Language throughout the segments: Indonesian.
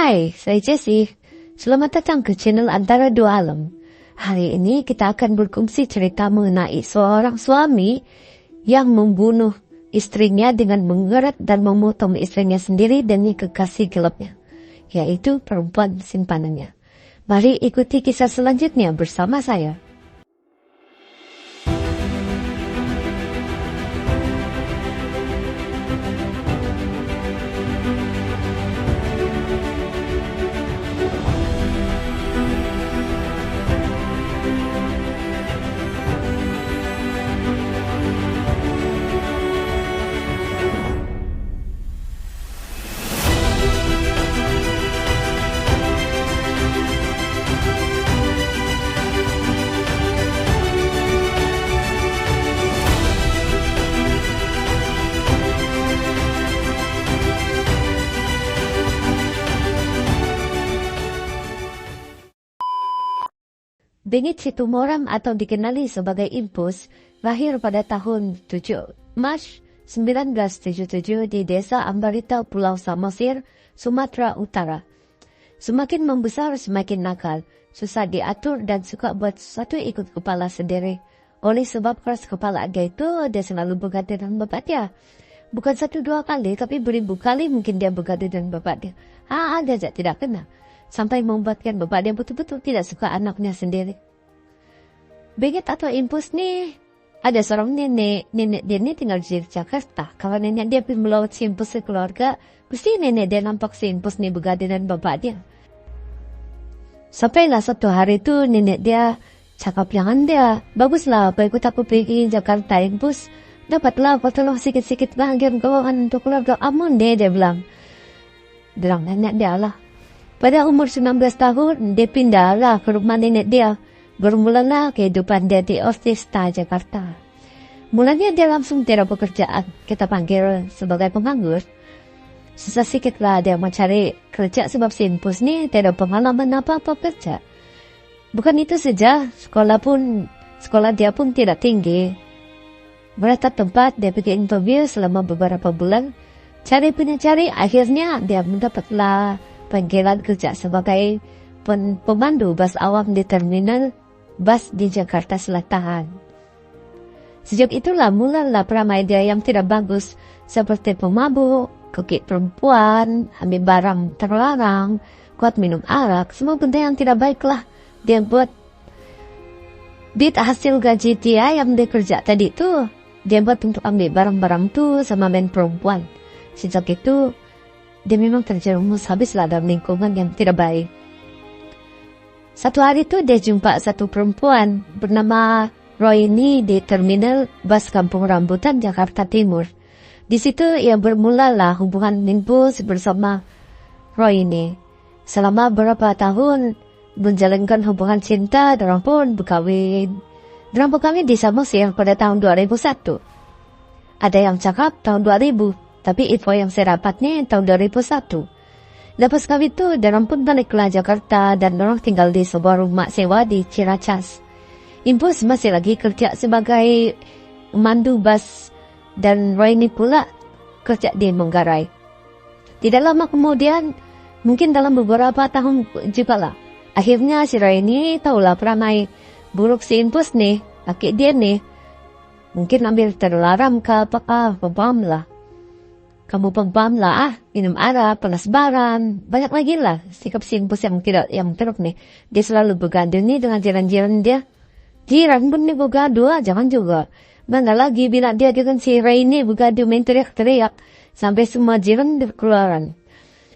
Hai, saya Jessie. Selamat datang ke channel Antara Dua Alam. Hari ini kita akan berkongsi cerita mengenai seorang suami yang membunuh istrinya dengan mengerat dan memotong istrinya sendiri demi kekasih gelapnya, yaitu perempuan simpanannya. Mari ikuti kisah selanjutnya bersama saya. Bingit Situmoram atau dikenali sebagai Impus, lahir pada tahun 7 Maret 1977 di desa Ambarita, Pulau Samosir, Sumatera Utara. Semakin membesar semakin nakal, susah diatur dan suka buat sesuatu ikut kepala sendiri. Oleh sebab keras kepala dia itu, dia selalu bergaduh dengan bapak dia. Bukan 1-2 kali, tapi beribu kali mungkin dia bergaduh dengan bapak dia. Ada saja tidak kena. Sampai membuatkan bapak dia betul-betul tidak suka anaknya sendiri. Bingit atau Impus nih, ada seorang nenek dia ini tinggal di Jakarta. Kalau nenek dia pergi melawat si Impus ke keluarga, pasti nenek dia nampak si Impus nih bergaduh dengan bapak dia. Sampailah satu hari itu nenek dia cakap jangan dia, baguslah apa ikut aku pergi Jakarta Impus, dapatlah potong sikit-sikit bahagian keuangan untuk keluarga amun dia bilang. Bilang nenek dia lah. Pada umur 19 tahun, dia pindahlah ke rumah nenek dia. Bermulalah kehidupan dia di Otista, Jakarta. Mulanya dia langsung tidak pekerjaan. Kita panggil sebagai penganggur. Susah sikitlah dia mencari kerja sebab si Impus ni tidak pengalaman apa-apa kerja. Bukan itu saja, sekolah dia pun tidak tinggi. Berada tempat dia pergi interview selama beberapa bulan. Cari, akhirnya dia mendapatlah panggilan kerja sebagai pemandu bas awam di terminal bas di Jakarta Selatan. Sejak itulah mulalah peramai dia yang tidak bagus, seperti pemabuk, kekit perempuan, ambil barang terlarang, kuat minum arak, semua benda yang tidak baiklah dia buat. Di hasil gaji dia yang dia kerja tadi tu, dia buat untuk ambil barang-barang tu sama main perempuan. Sejak itu dia memang terjerumus habislah dalam lingkungan yang tidak baik. Satu hari itu dia jumpa satu perempuan bernama Roy ini di terminal bas Kampung Rambutan, Jakarta Timur. Di situ ia bermulalah hubungan Impus bersama Roy ini. Selama beberapa tahun menjalankan hubungan cinta, dorang pun berkahwin. Dorang berkahwin di Samosir pada tahun 2001. Ada yang cakap tahun 2000. Tapi info yang saya dapatnya tahun 2001. Lepas kawin itu, dorang pun baliklah Jakarta dan dorang tinggal di sebuah rumah sewa di Ciracas. Impus masih lagi kerja sebagai pemandu bas dan Roy ini pula kerja di Manggarai. Tidak lama kemudian, mungkin dalam beberapa tahun juga lah, akhirnya si Roy ini tahulah peramai buruk si Impus nih, laki dia nih. Mungkin ambil terlarang ke apakah, pembam lah. Kamu pembam lah, minum arak, panas baran, banyak lagi lah sikap si Impus yang teruk nih. Dia selalu bergaduh nih dengan jiran-jiran dia. Jiran pun nih bergaduh, jangan juga. Mana lagi bila dia dengan si Ray ini bergaduh main teriak-teriak sampai semua jiran berkeluaran.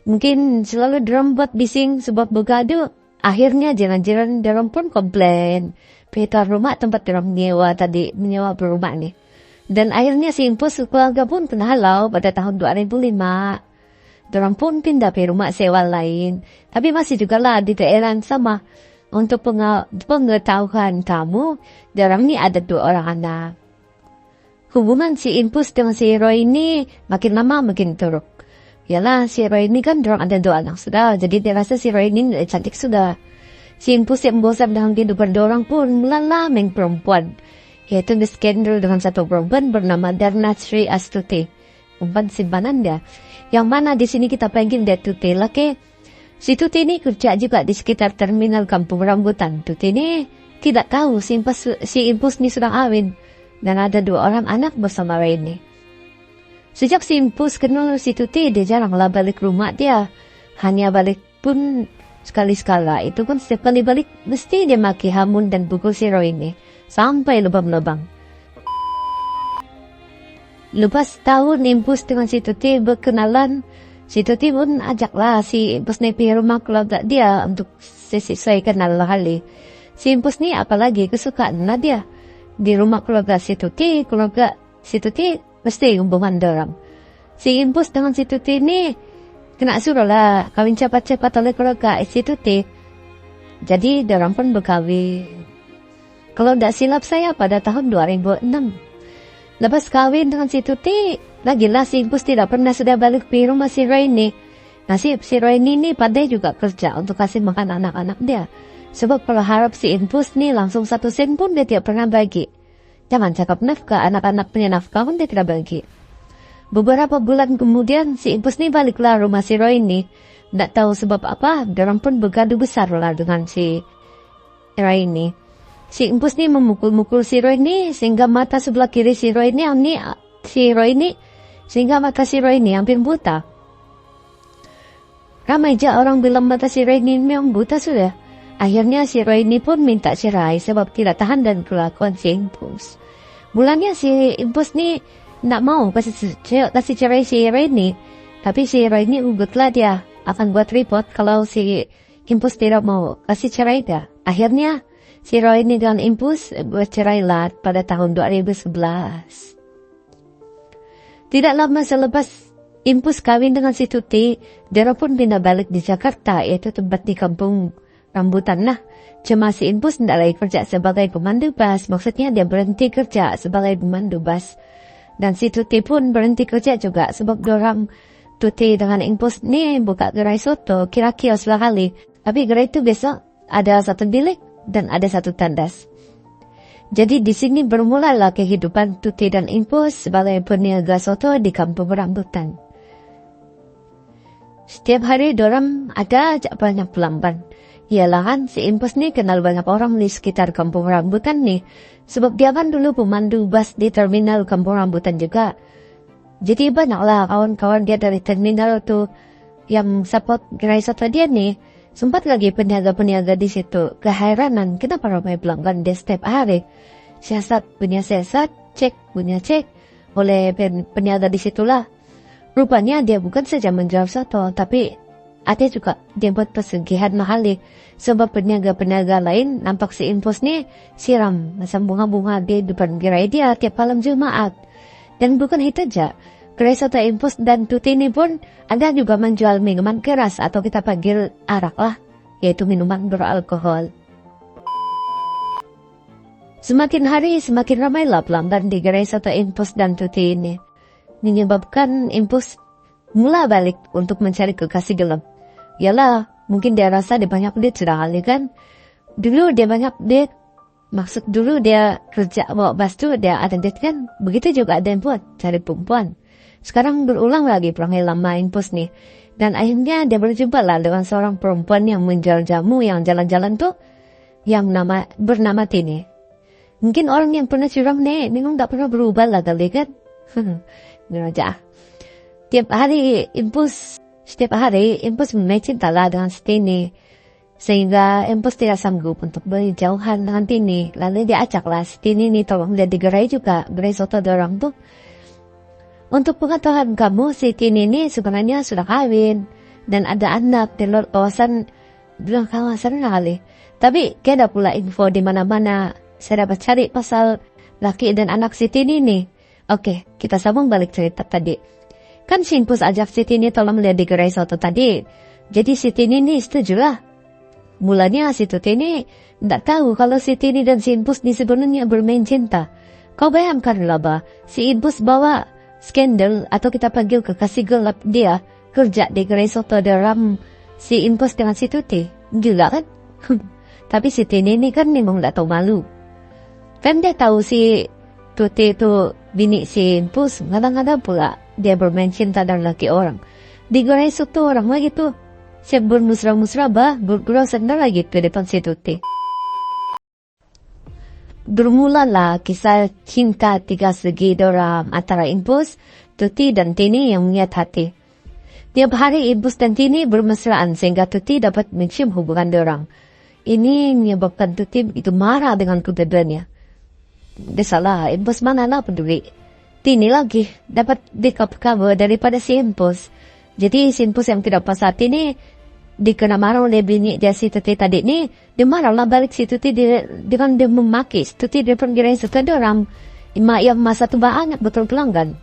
Mungkin selalu dorang buat bising sebab bergaduh. Akhirnya jiran-jiran dorang pun komplain. Petar rumah tempat dorang menyewa berumah nih. Dan akhirnya si Impus keluarga pun kena halau pada tahun 2005. Dorang pun pindah ke rumah sewa lain. Tapi masih juga lah di daerah yang sama. Untuk pengetahuan kamu, dorang ni ada 2 orang anak. Hubungan si Impus dengan si Roy ini makin lama makin teruk. Yalah, si Roy ini kan dorang ada 2 anak sudah. Jadi dia rasa si Roy ini cantik sudah. Si Impus yang bosan dengan kehidupan dorang pun mulalah main perempuan. Yaitu skandal dengan satu perempuan bernama Darna Sri Astuti, umpan simpanan dia. Yang mana di sini kita panggil dia Tuti laki. Si Tuti ini kerja juga di sekitar terminal Kampung Rambutan. Tuti ini tidak tahu si Impus ini sudah kawin dan ada 2 orang anak bersama Raini. Sejak si Impus kenal si Tuti, dia jaranglah balik rumah dia. Hanya balik pun sekali-sekala. Itu pun setiap kali balik mesti dia maki hamun dan pukul si Raini sampai lubang-lubang. Lepas tahun Impus dengan si Tuti berkenalan, si Tuti pun ajaklah si Impus ni pergi rumah keluarga dia untuk sesuai kenal kali. Si Impus ni apalagi kesukaan lah dia. Di rumah keluarga si Tuti mesti hubungan dorang. Si Impus dengan si Tuti ni kena suruh lah kawin cepat-cepat oleh keluarga si Tuti. Jadi dorang pun berkahwin. Kalau tidak silap saya pada tahun 2006. Lepas kawin dengan si Tuti, lagilah si Impus tidak pernah sudah balik ke rumah si Raini. Nasib si Raini ni pandai juga kerja untuk kasih makan anak-anak dia. Sebab kalau harap si Impus ni langsung 1 sen pun dia tidak pernah bagi. Jangan cakap nafkah, anak-anak punya nafkah pun dia tidak bagi. Beberapa bulan kemudian si Impus ni baliklah rumah si Raini. Tidak tahu sebab apa, dorang pun bergaduh besar lah dengan si Raini. Si Impus ni memukul-mukul si Raini sehingga mata sebelah kiri si Raini sehingga mata si Raini hampir buta. Ramai je orang bilang mata si Raini memang buta sudah. Akhirnya si Raini pun minta cerai sebab tidak tahan dan kelakuan si Impus. Mulanya si Impus ni nak mau kasih cerai si Raini, tapi si Raini ugutlah dia akan buat report kalau si Impus tidak mau kasih cerai dia. Akhirnya si Raini dan Impus bercerailah pada tahun 2011. Tidak lama selepas Impus kawin dengan si Tuti, dia pun pindah balik di Jakarta, yaitu tempat di Kampung Rambutan lah. Cuma si Impus tidak lagi kerja sebagai pemandu bas, maksudnya dia berhenti kerja sebagai pemandu bas. Dan si Tuti pun berhenti kerja juga sebab dorang Tuti dengan Impus ni buka gerai soto, kira-kira sekali. Tapi gerai itu besok ada 1 bilik dan ada 1 tandas. Jadi di sini bermulalah kehidupan Tuti dan Impus sebagai peniaga soto di Kampung Rambutan. Setiap hari dorang ada banyak pelanggan. Ialah kan si Impus ni kenal banyak orang di sekitar Kampung Rambutan ni. Sebab dia kan dulu pemandu bas di terminal Kampung Rambutan juga. Jadi banyaklah kawan-kawan dia dari terminal tu yang support gerai soto dia ni. Sempat lagi peniaga-peniaga di situ keheranan kenapa ramai pelanggan dia setiap hari. Siasat punya siasat, cek punya cek oleh peniaga di situlah. Rupanya dia bukan saja menjual soto, tapi ada juga dia buat pesugihan mahal. Sebab peniaga-peniaga lain nampak si Impus ni siram macam bunga-bunga di depan gerai dia tiap malam Jumaat. Dan bukan itu saja. Gerai soto Impus dan Tuti ini pun ada juga menjual minuman keras atau kita panggil arak lah, yaitu minuman beralkohol. Semakin hari semakin ramailah pelanggan di gerai soto Impus dan Tuti ini. Menyebabkan Impus mula balik untuk mencari kekasih gelap. Yalah, mungkin dia rasa dia banyak duit sudah kali kan. Dulu dia banyak duit. Maksud dulu dia kerja bawa bas tu dia ada duit kan. Begitu juga ada yang buat cari perempuan. Sekarang berulang lagi perangai lama Impus ni. Dan akhirnya dia berjumpa lah dengan seorang perempuan yang menjual jamu yang jalan-jalan tu. Yang bernama Tini. Mungkin orang yang pernah curang ni memang tak pernah berubah lah kali kan. Ngeraja. Setiap hari Impus memang cinta lah dengan si Tini. Sehingga Impus tidak sanggup untuk berjauhan dengan Tini. Lalu dia ajaklah si Tini ni tolong dia digerai juga. Gerai soto dorang tu. Untuk pengetahuan kamu, si Tini ni sebenarnya sudah kawin. Dan ada anak di luar kawasan kali. Tapi ada pula info di mana-mana. Saya dapat cari pasal laki dan anak si Tini ni. Oke, kita sambung balik cerita tadi. Kan si Impus ajak si Tini tolong lihat di gerai soto tadi. Jadi si Tini ni setujulah. Mulanya si Tuti ni tidak tahu kalau si Tini dan si Impus ni sebenarnya bermain cinta. Kau bayangkanlah bah, si Impus bawa skandal atau kita panggil kekasih gelap dia kerja di gerai soto dalam si Impus dengan si Tuti. Gila kan? Tapi si Tini ni kan memang tidak tahu malu. Kan dia tahu si Tuti itu bini si Impus, kadang-kadang pula dia bermain cinta dan laki orang. Di gerai soto orang lagi tu. Siap bermusra-musra bergurau sendal lagi di depan si Tuti. Bermulalah kisah cinta tiga segi dalam antara Impus, Tuti dan Tini yang mengiat hati. Tiap hari Impus dan Tini bermesraan sehingga Tuti dapat mencium hubungan dorang. Ini menyebabkan Tuti itu marah dengan kedua-duanya. Dia salah, Impus manalah peduli. Tini lagi dapat dikap-cover daripada si Impus. Jadi si Impus yang tidak pas hati ni dikena marah oleh bini dia si Tuti tadi ni, dia marahlah balik si Tuti dengan dia memaki. Tuti dia penggirain setelah orang yang masa tu banyak betul pelanggan.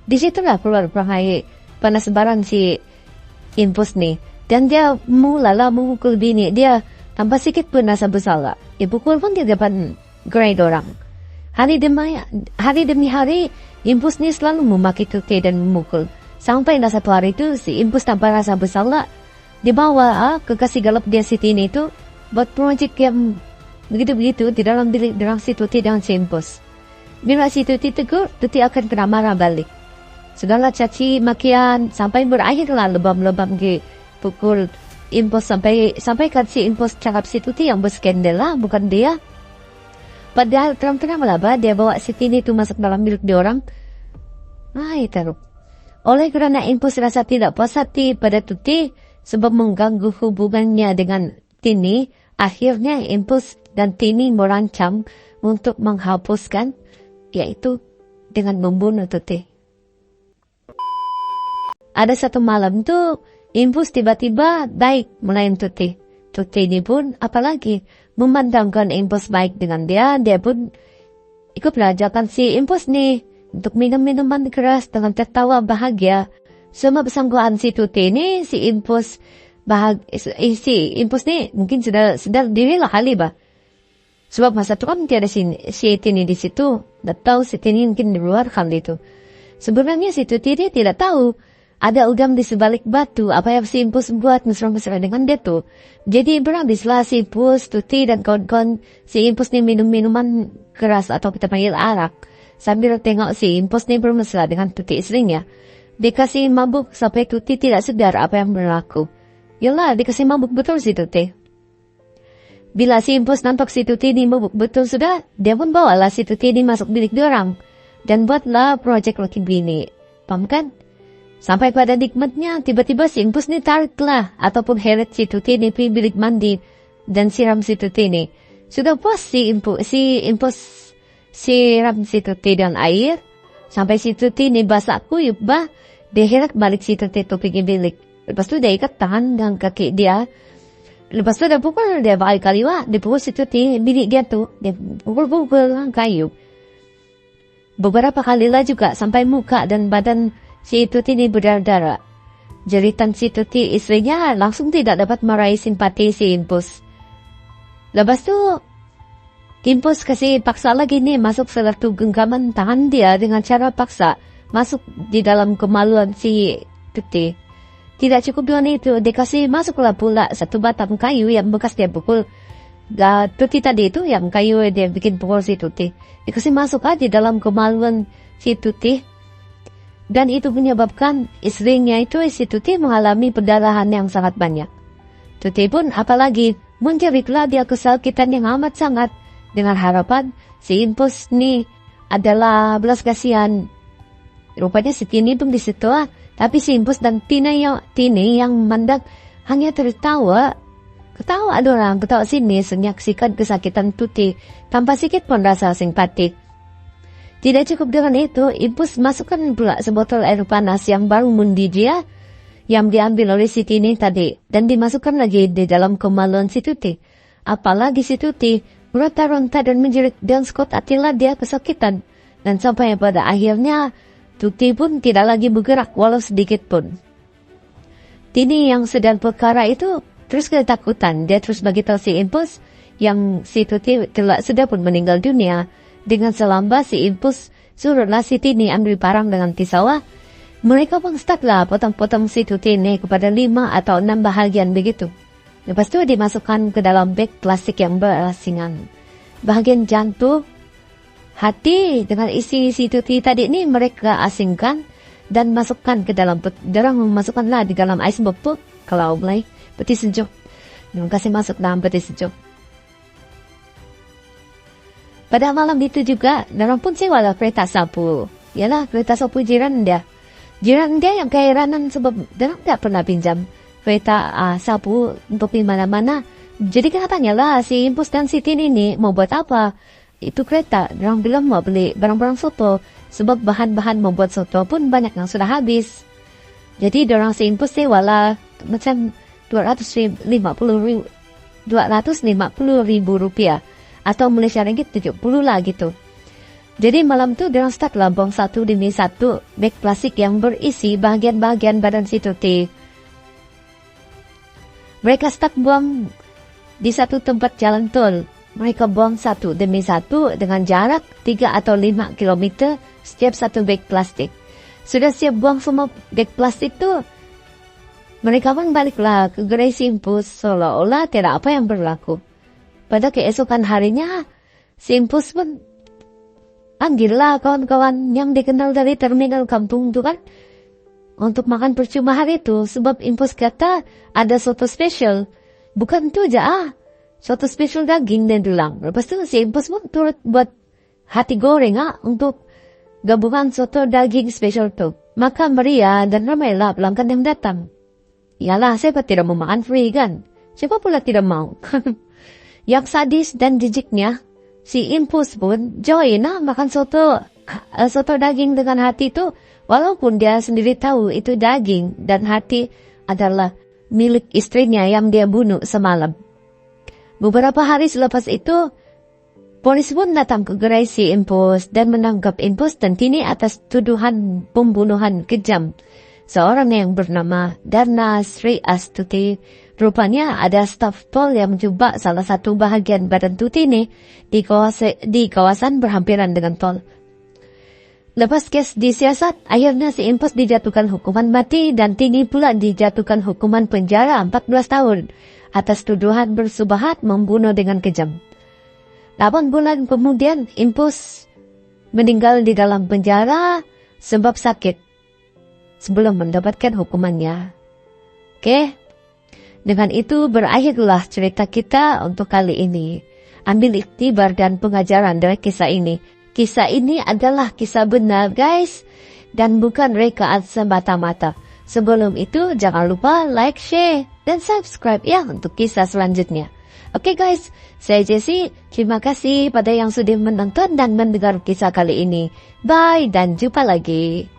Di situlah keluar perangai panas baran si Impus ni. Dan dia mulalah memukul bini dia tanpa sikit pun rasa bersalah. Dia pukul pun dia dapat grade orang. Hari demi hari, Impus ni selalu memaki Tuti dan memukul. Sampai satu hari itu si Impus tanpa rasa bersalah dibawa kekasih galap dia si Tini itu buat projek yang begitu-begitu di dalam bilik derang si Tuti dan si Impus. Bila si Tuti tegur, Tuti akan kena marah balik. Segala caci makian sampai berakhirlah lebam-lebam ke pukul Impus sampai kan si Impus cakap si Tuti yang berskandal lah, bukan dia. Padahal terang-terang lah dia bawa si Tini itu masuk dalam bilik dia orang. Taruh. Oleh kerana Impus rasa tidak puas hati pada Tuti sebab mengganggu hubungannya dengan Tini, akhirnya Impus dan Tini merancang untuk menghapuskan, yaitu dengan membunuh Tuti. Ada satu malam tu, Impus tiba-tiba baik melayan Tuti. Tuti ini pun apalagi memandangkan Impus baik dengan dia pun ikut belajarkan si Impus ni untuk minum minuman keras dengan tertawa bahagia. Semua bersangkutan si Tuti ni, si Impus ni mungkin sedar dirilah kali bah. Sebab masa tu kan tiada si Tini di situ. Tak tahu si Tini mungkin di luar kali itu. Sebenarnya si Tuti dia tidak tahu ada udang di sebalik batu apa yang si Impus buat mesra-mesra dengan dia tu. Jadi berhabislah si Impus, Tuti dan kawan-kawan si Impus ni minum minuman keras atau kita panggil arak. Sambil tengok si Impus ni bermesra dengan Tuti istrinya. Dikasih mabuk sampai Tuti tidak sedar apa yang berlaku. Yalah, dikasih mabuk betul si Tuti. Bila si Impus nampak si Tuti ni mabuk betul sudah, dia pun bawalah si Tuti ni masuk bilik diorang. Dan buatlah projek laki bini. Paham kan? Sampai pada nikmatnya, tiba-tiba si Impus ni tariklah ataupun heret si Tuti ni pergi bilik mandi dan siram si Tuti ni. Sudah puas si Impus siram si Tuti dengan air. Sampai si Tuti ni basah kuyup bah. Dia heret balik si Tuti tu pergi bilik. Lepas tu dia ikat tangan dan kaki dia. Lepas tu dia pukul dia berkali-kali wah. Dia pukul si Tuti bilik dia tu. Dia pukul-pukul dengan kayu. Beberapa kalilah juga sampai muka dan badan si Tuti ni berdarah-darah. Jeritan si Tuti istrinya langsung tidak dapat meraih simpati si Impus. Lepas tu Impus kasih paksa lagi ni masuk satu genggaman tangan dia dengan cara paksa masuk di dalam kemaluan si Tuti. Tidak cukup dengan itu, dia kasih masuklah pula satu batang kayu yang bekas dia pukul Tuti tadi itu, yang kayu dia bikin pukul si Tuti. Dia kasih masuk aja dalam kemaluan si Tuti. Dan itu menyebabkan istrinya itu si Tuti mengalami pendarahan yang sangat banyak. Tuti pun apalagi menjeritlah dia kesakitan yang amat sangat. Dengan harapan si Impus ni adalah belas kasihan. Rupanya si Tini pun di situ tapi si Impus dan Tini yang mandang hanya tertawa. Ketawa ada orang, ketawa sini menyaksikan kesakitan Tuti tanpa sikit pun rasa simpatik. Tidak cukup dengan itu, Impus masukkan pula sebotol air panas yang baru mendidih yang diambil oleh si Tini tadi dan dimasukkan lagi di dalam kemaluan si Tuti. Apalagi si Tuti meronta-ronta dan menjerit dan sekot hatilah dia kesakitan. Dan sampai pada akhirnya Tuti pun tidak lagi bergerak walau sedikit pun. Tini yang sedang perkara itu terus ketakutan. Dia terus beritahu si Impus yang si Tuti sudah pun meninggal dunia. Dengan selambat si Impus suruhlah si Tini ambil parang dengan pisau. Mereka pun startlah potong-potong si Tuti ini kepada 5 atau 6 bahagian begitu. Lepas itu dimasukkan ke dalam beg plastik yang berasingan. Bahagian jantung, hati dengan isi Tuti tadi ini mereka asingkan dan masukkan ke dalam, dorang memasukkanlah di dalam ais bepuk kalau mulai peti sejuk. Yang kasih masuk dalam peti sejuk. Pada malam itu juga, dorang pun sewalah kereta sapu. Yalah, kereta sapu jiran dia. Jiran dia yang keheranan sebab dorang tak pernah pinjam kereta sapu untuk di mana-mana. Jadi katanya lah si Impus dan si Tin ini mau buat apa? Itu kereta, dorang bilang mau beli barang-barang soto. Sebab bahan-bahan membuat soto pun banyak yang sudah habis. Jadi dorang si Impus sewalah macam 250 ribu rupiah. Atau Malaysia ringgit 70 lah gitu. Jadi malam tu dorang start lah buang satu demi satu beg plastik yang berisi bahagian-bahagian badan si Tuti. Mereka start buang di satu tempat jalan tol. Mereka buang satu demi satu dengan jarak 3 atau 5 kilometer setiap satu beg plastik. Sudah siap buang semua beg plastik tu, mereka pun baliklah ke gerai si Impus seolah-olah tidak apa yang berlaku. Pada keesokan harinya, si Impus pun panggillah kawan-kawan yang dikenal dari terminal kampung tu kan untuk makan percuma hari itu sebab Impus kata ada soto spesial. Bukan tu aja soto spesial daging dan tulang. Lepas tu si Impus pun turut buat hati goreng untuk gabungan soto daging spesial tu. Maka meriah dan ramailah pelanggan yang datang. Yalah, siapa tidak mau makan free kan? Siapa pula tidak mau? Yang sadis dan jijiknya, si Impus pun join makan soto daging dengan hati itu, walaupun dia sendiri tahu itu daging dan hati adalah milik istrinya yang dia bunuh semalam. Beberapa hari selepas itu, polis pun datang ke gerai si Impus dan menangkap Impus dan Tini atas tuduhan pembunuhan kejam seorang yang bernama Darna Sri Astuti. Rupanya ada staf tol yang menjebak salah satu bahagian badan Tuti ini di kawasan berhampiran dengan tol. Lepas kes disiasat, akhirnya si Impus dijatuhkan hukuman mati dan Tini pula dijatuhkan hukuman penjara 14 tahun atas tuduhan bersubahat membunuh dengan kejam. 8 bulan kemudian Impus meninggal di dalam penjara sebab sakit sebelum mendapatkan hukumannya. Oke. Dengan itu berakhirlah cerita kita untuk kali ini. Ambil iktibar dan pengajaran dari kisah ini. Kisah ini adalah kisah benar guys. Dan bukan rekaan semata-mata. Sebelum itu jangan lupa like, share, dan subscribe ya untuk kisah selanjutnya. Oke guys, saya Jessie. Terima kasih pada yang sudah menonton dan mendengar kisah kali ini. Bye dan jumpa lagi.